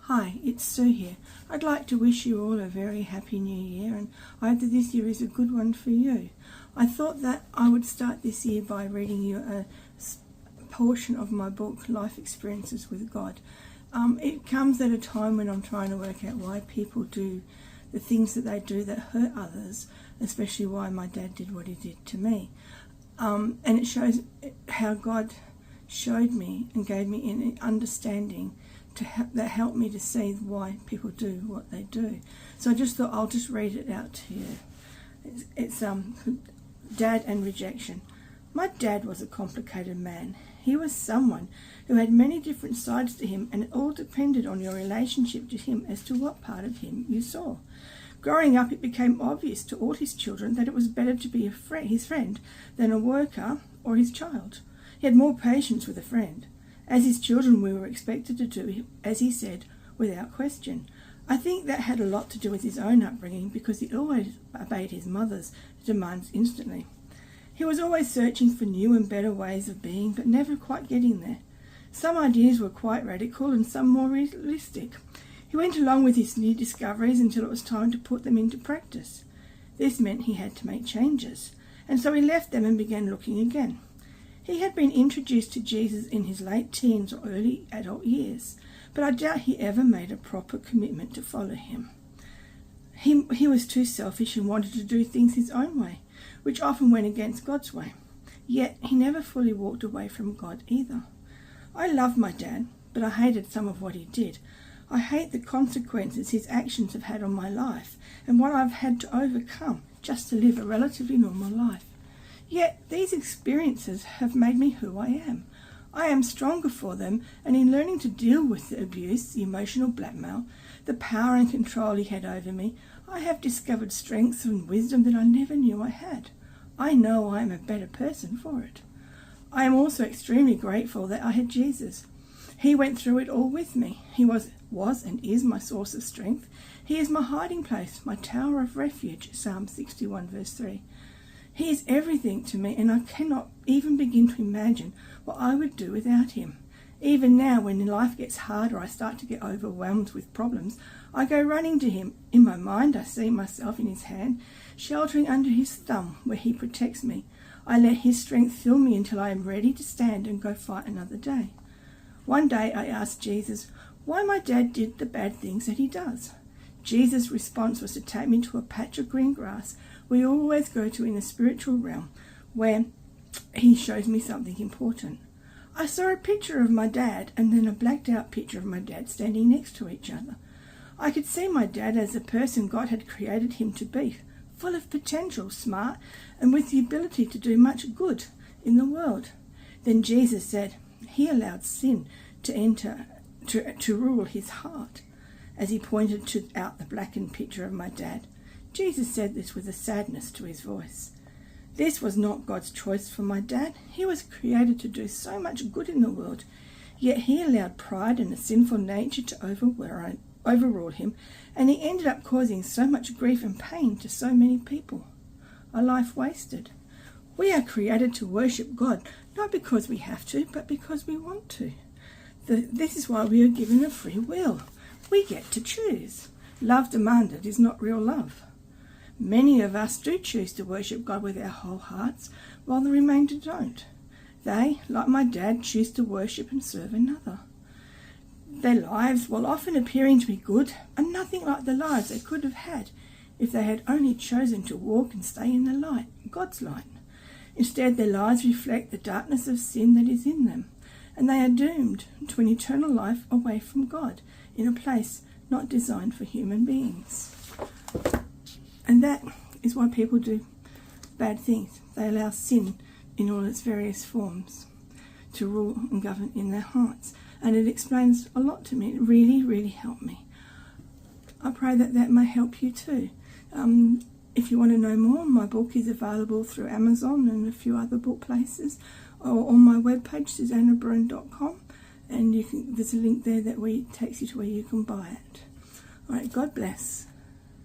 Hi, it's Sue here. I'd like to wish you all a very happy new year, and I hope that this year is a good one for you. I thought that I would start this year by reading you a portion of my book, Life Experiences with God. It comes at a time when I'm trying to work out why people do the things that they do that hurt others, especially why my dad did what he did to me. And it shows how God showed me and gave me an understanding that helped me to see why people do what they do. So I just thought I'll just read it out to you. It's Dad and Rejection. My dad was a complicated man. He was someone who had many different sides to him, and it all depended on your relationship to him as to what part of him you saw. Growing up, it became obvious to all his children that it was better to be his friend than a worker or his child. He had more patience with a friend. As his children, we were expected to do as he said, without question. I think that had a lot to do with his own upbringing, because he always obeyed his mother's demands instantly. He was always searching for new and better ways of being, but never quite getting there. Some ideas were quite radical and some more realistic. He went along with his new discoveries until it was time to put them into practice. This meant he had to make changes, and so he left them and began looking again. He had been introduced to Jesus in his late teens or early adult years, but I doubt he ever made a proper commitment to follow him. He was too selfish and wanted to do things his own way, which often went against God's way. Yet he never fully walked away from God either. I loved my dad, but I hated some of what he did. I hate the consequences his actions have had on my life and what I've had to overcome just to live a relatively normal life. Yet these experiences have made me who I am. I am stronger for them, and in learning to deal with the abuse, the emotional blackmail, the power and control he had over me, I have discovered strengths and wisdom that I never knew I had. I know I am a better person for it. I am also extremely grateful that I had Jesus. He went through it all with me. He was and is my source of strength. He is my hiding place, my tower of refuge, Psalm 61 verse 3. He is everything to me, and I cannot even begin to imagine what I would do without him. Even now, when life gets hard or I start to get overwhelmed with problems, I go running to him. In my mind, I see myself in his hand, sheltering under his thumb where he protects me. I let his strength fill me until I am ready to stand and go fight another day. One day I asked Jesus why my dad did the bad things that he does. Jesus' response was to take me to a patch of green grass we always go to in the spiritual realm, where he shows me something important. I saw a picture of my dad and then a blacked out picture of my dad standing next to each other. I could see my dad as the person God had created him to be, full of potential, smart, and with the ability to do much good in the world. Then Jesus said he allowed sin to enter, to rule his heart, as he pointed out the blackened picture of my dad. Jesus said this with a sadness to his voice. This was not God's choice for my dad. He was created to do so much good in the world, yet he allowed pride and a sinful nature to overrule him, and he ended up causing so much grief and pain to so many people. A life wasted. We are created to worship God, not because we have to, but because we want to. This is why we are given a free will. We get to choose. Love demanded is not real love. Many of us do choose to worship God with our whole hearts, while the remainder don't. They, like my dad, choose to worship and serve another. Their lives, while often appearing to be good, are nothing like the lives they could have had if they had only chosen to walk and stay in the light, God's light. Instead, their lives reflect the darkness of sin that is in them, and they are doomed to an eternal life away from God, in a place not designed for human beings. And that is why people do bad things. They allow sin in all its various forms to rule and govern in their hearts. And it explains a lot to me. It really, really helped me. I pray that that may help you too. If you want to know more, my book is available through Amazon and a few other book places, or on my webpage, susannabrune.com, and there's a link there that takes you to where you can buy it. All right, God bless.